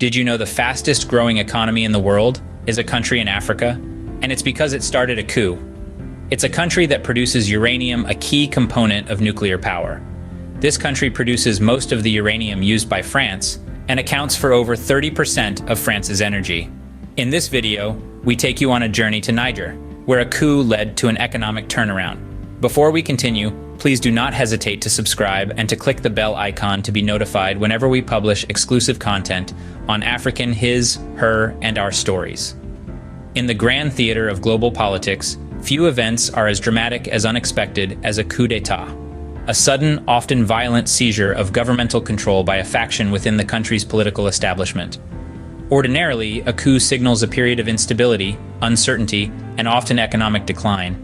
Did you know the fastest growing economy in the world is a country in Africa? And it's because it started a coup. It's a country that produces uranium, a key component of nuclear power. This country produces most of the uranium used by France and accounts for over 30% of France's energy. In this video, we take you on a journey to Niger, where a coup led to an economic turnaround. Before we continue, please do not hesitate to subscribe and to click the bell icon to be notified whenever we publish exclusive content on African his, her, and our stories. In the grand theater of global politics, few events are as dramatic as unexpected as a coup d'etat, a sudden, often violent seizure of governmental control by a faction within the country's political establishment. Ordinarily, a coup signals a period of instability, uncertainty, and often economic decline.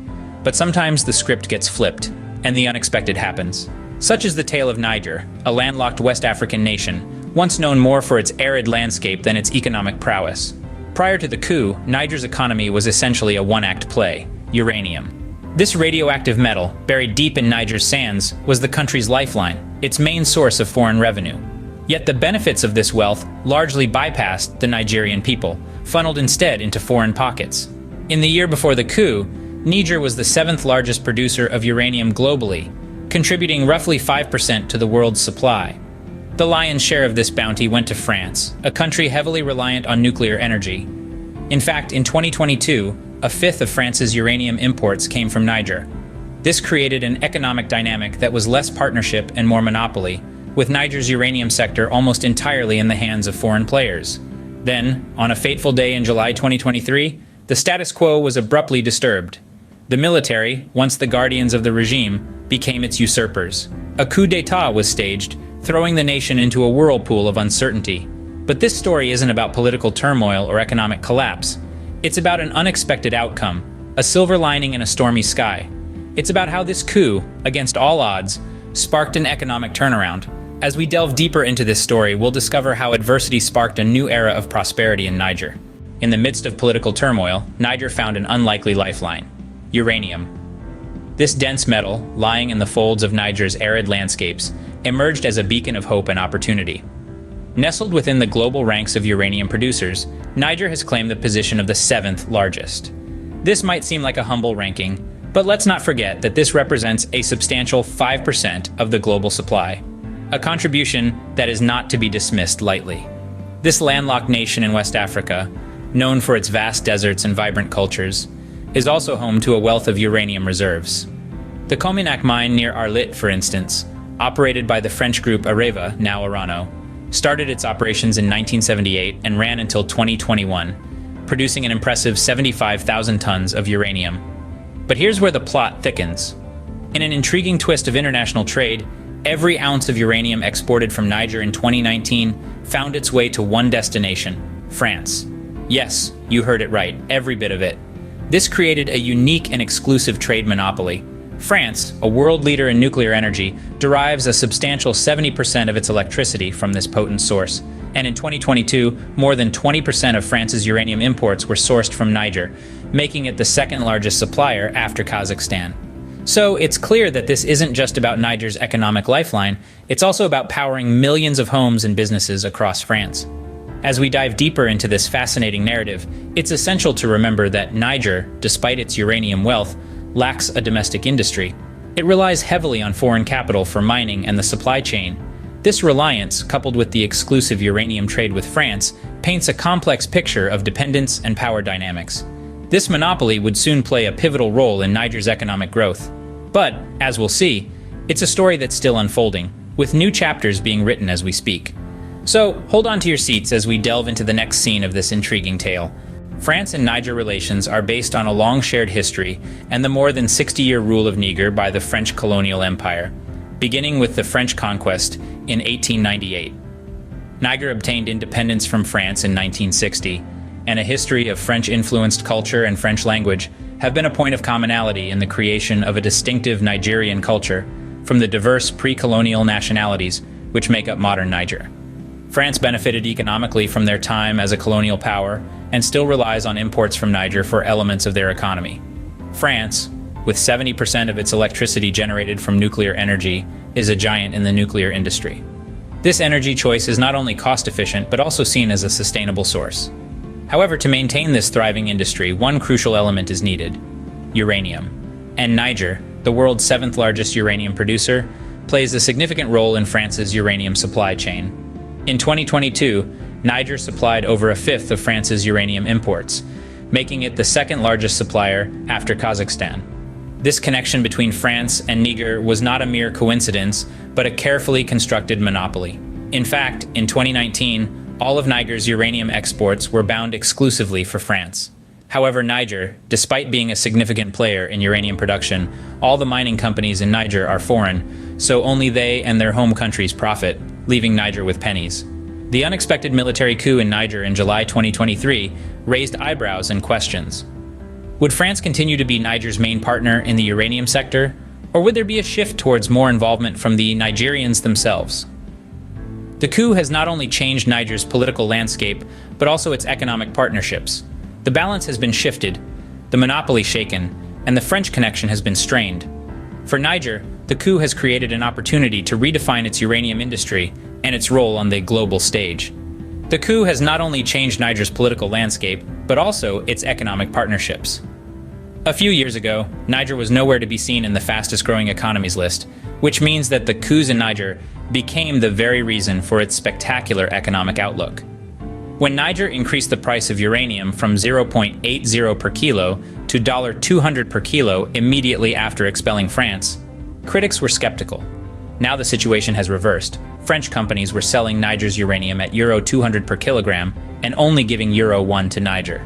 But sometimes the script gets flipped, and the unexpected happens. Such is the tale of Niger, a landlocked West African nation, once known more for its arid landscape than its economic prowess. Prior to the coup, Niger's economy was essentially a one-act play: uranium. This radioactive metal, buried deep in Niger's sands, was the country's lifeline, its main source of foreign revenue. Yet the benefits of this wealth largely bypassed the Nigerian people, funneled instead into foreign pockets. In the year before the coup, Niger was the 7th largest producer of uranium globally, contributing roughly 5% to the world's supply. The lion's share of this bounty went to France, a country heavily reliant on nuclear energy. In fact, in 2022, a fifth of France's uranium imports came from Niger. This created an economic dynamic that was less partnership and more monopoly, with Niger's uranium sector almost entirely in the hands of foreign players. Then, on a fateful day in July 2023, the status quo was abruptly disturbed. The military, once the guardians of the regime, became its usurpers. A coup d'etat was staged, throwing the nation into a whirlpool of uncertainty. But this story isn't about political turmoil or economic collapse. It's about an unexpected outcome, a silver lining in a stormy sky. It's about how this coup, against all odds, sparked an economic turnaround. As we delve deeper into this story, we'll discover how adversity sparked a new era of prosperity in Niger. In the midst of political turmoil, Niger found an unlikely lifeline: uranium. This dense metal, lying in the folds of Niger's arid landscapes, emerged as a beacon of hope and opportunity. Nestled within the global ranks of uranium producers, Niger has claimed the position of the 7th largest. This might seem like a humble ranking, but let's not forget that this represents a substantial 5% of the global supply, a contribution that is not to be dismissed lightly. This landlocked nation in West Africa, known for its vast deserts and vibrant cultures, is also home to a wealth of uranium reserves. The Cominac mine near Arlit, for instance, operated by the French group Areva, now Orano, started its operations in 1978 and ran until 2021, producing an impressive 75,000 tons of uranium. But here's where the plot thickens. In an intriguing twist of international trade, every ounce of uranium exported from Niger in 2019 found its way to one destination: France. Yes, you heard it right, every bit of it. This created a unique and exclusive trade monopoly. France, a world leader in nuclear energy, derives a substantial 70% of its electricity from this potent source. And in 2022, more than 20% of France's uranium imports were sourced from Niger, making it the 2nd largest supplier after Kazakhstan. So it's clear that this isn't just about Niger's economic lifeline, it's also about powering millions of homes and businesses across France. As we dive deeper into this fascinating narrative, it's essential to remember that Niger, despite its uranium wealth, lacks a domestic industry. It relies heavily on foreign capital for mining and the supply chain. This reliance, coupled with the exclusive uranium trade with France, paints a complex picture of dependence and power dynamics. This monopoly would soon play a pivotal role in Niger's economic growth. But, as we'll see, it's a story that's still unfolding, with new chapters being written as we speak. So, hold on to your seats as we delve into the next scene of this intriguing tale. France and Niger relations are based on a long shared history and the more than 60-year rule of Niger by the French colonial empire, beginning with the French conquest in 1898. Niger obtained independence from France in 1960, and a history of French-influenced culture and French language have been a point of commonality in the creation of a distinctive Nigerian culture from the diverse pre-colonial nationalities which make up modern Niger. France benefited economically from their time as a colonial power and still relies on imports from Niger for elements of their economy. France, with 70% of its electricity generated from nuclear energy, is a giant in the nuclear industry. This energy choice is not only cost-efficient, but also seen as a sustainable source. However, to maintain this thriving industry, one crucial element is needed: uranium. And Niger, the world's seventh-largest uranium producer, plays a significant role in France's uranium supply chain. In 2022, Niger supplied over a fifth of France's uranium imports, making it the second-largest supplier after Kazakhstan. This connection between France and Niger was not a mere coincidence, but a carefully constructed monopoly. In fact, in 2019, all of Niger's uranium exports were bound exclusively for France. However, Niger, despite being a significant player in uranium production, all the mining companies in Niger are foreign, so only they and their home countries profit, leaving Niger with pennies. The unexpected military coup in Niger in July 2023 raised eyebrows and questions. Would France continue to be Niger's main partner in the uranium sector, or would there be a shift towards more involvement from the Nigerians themselves? The coup has not only changed Niger's political landscape, but also its economic partnerships. The balance has been shifted, the monopoly shaken, and the French connection has been strained. For Niger, the coup has created an opportunity to redefine its uranium industry and its role on the global stage. The coup has not only changed Niger's political landscape, but also its economic partnerships. A few years ago, Niger was nowhere to be seen in the fastest-growing economies list, which means that the coups in Niger became the very reason for its spectacular economic outlook. When Niger increased the price of uranium from $0.80 per kilo to $200 per kilo immediately after expelling France, critics were skeptical. Now the situation has reversed. French companies were selling Niger's uranium at €200 per kilogram and only giving €1 to Niger.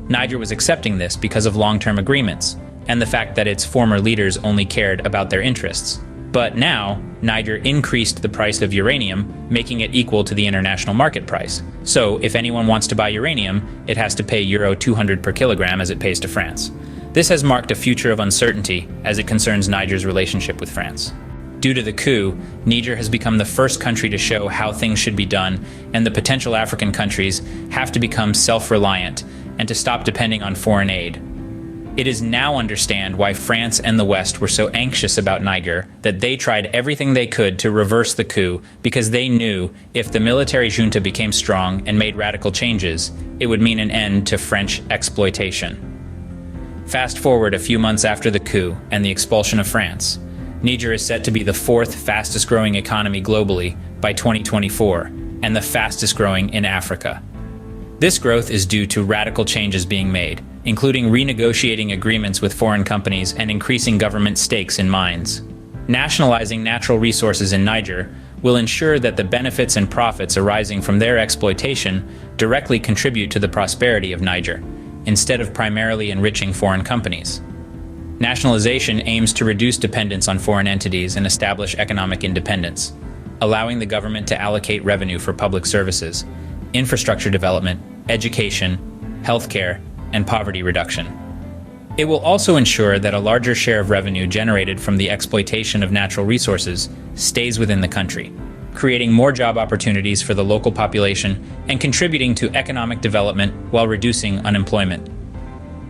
Niger was accepting this because of long-term agreements and the fact that its former leaders only cared about their interests. But now, Niger increased the price of uranium, making it equal to the international market price. So, if anyone wants to buy uranium, it has to pay €200 per kilogram as it pays to France. This has marked a future of uncertainty as it concerns Niger's relationship with France. Due to the coup, Niger has become the first country to show how things should be done, and the potential African countries have to become self-reliant and to stop depending on foreign aid. It is now understand why France and the West were so anxious about Niger that they tried everything they could to reverse the coup, because they knew if the military junta became strong and made radical changes, it would mean an end to French exploitation. Fast forward a few months after the coup and the expulsion of France, Niger is set to be the fourth fastest growing economy globally by 2024 and the fastest growing in Africa. This growth is due to radical changes being made, including renegotiating agreements with foreign companies and increasing government stakes in mines. Nationalizing natural resources in Niger will ensure that the benefits and profits arising from their exploitation directly contribute to the prosperity of Niger, instead of primarily enriching foreign companies. Nationalization aims to reduce dependence on foreign entities and establish economic independence, allowing the government to allocate revenue for public services, infrastructure development, education, healthcare, and poverty reduction. It will also ensure that a larger share of revenue generated from the exploitation of natural resources stays within the country, creating more job opportunities for the local population and contributing to economic development while reducing unemployment.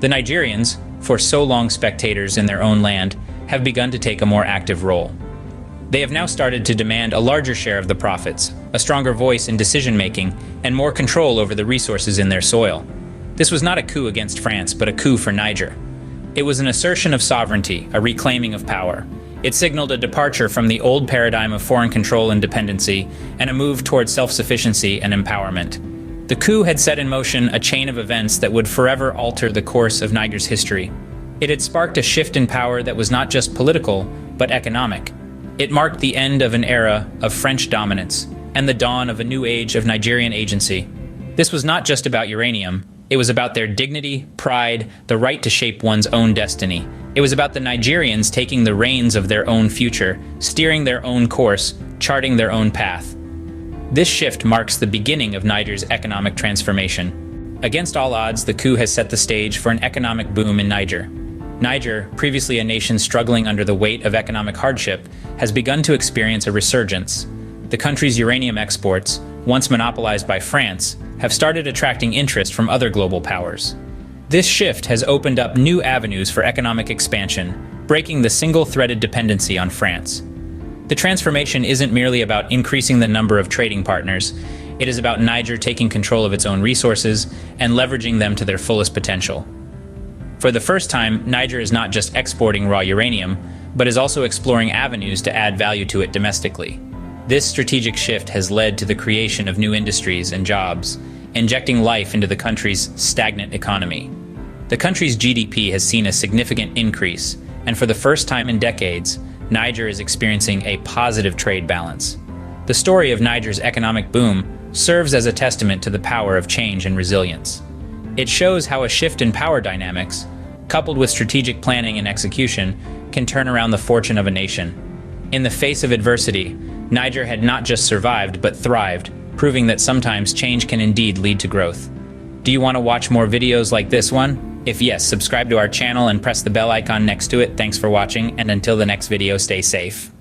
The Nigerians, for so long spectators in their own land, have begun to take a more active role. They have now started to demand a larger share of the profits, a stronger voice in decision-making, and more control over the resources in their soil. This was not a coup against France, but a coup for Niger. It was an assertion of sovereignty, a reclaiming of power. It signaled a departure from the old paradigm of foreign control and dependency, and a move towards self-sufficiency and empowerment. The coup had set in motion a chain of events that would forever alter the course of Niger's history. It had sparked a shift in power that was not just political, but economic. It marked the end of an era of French dominance and the dawn of a new age of Nigerian agency. This was not just about uranium. It was about their dignity, pride, the right to shape one's own destiny. It was about the Nigerians taking the reins of their own future, steering their own course, charting their own path. This shift marks the beginning of Niger's economic transformation. Against all odds, the coup has set the stage for an economic boom in Niger. Niger, previously a nation struggling under the weight of economic hardship, has begun to experience a resurgence. The country's uranium exports, once monopolized by France, have started attracting interest from other global powers. This shift has opened up new avenues for economic expansion, breaking the single-threaded dependency on France. The The transformation isn't merely about increasing the number of trading partners. It is about Niger taking control of its own resources and leveraging them to their fullest potential. For the first time, Niger is not just exporting raw uranium, but is also exploring avenues to add value to it domestically. This strategic shift has led to the creation of new industries and jobs, injecting life into the country's stagnant economy. The country's GDP has seen a significant increase, and for the first time in decades, Niger is experiencing a positive trade balance. The story of Niger's economic boom serves as a testament to the power of change and resilience. It shows how a shift in power dynamics, coupled with strategic planning and execution, can turn around the fortune of a nation. In the face of adversity, Niger had not just survived but thrived, proving that sometimes change can indeed lead to growth. Do you want to watch more videos like this one? If yes, subscribe to our channel and press the bell icon next to it. Thanks for watching, and until the next video, stay safe.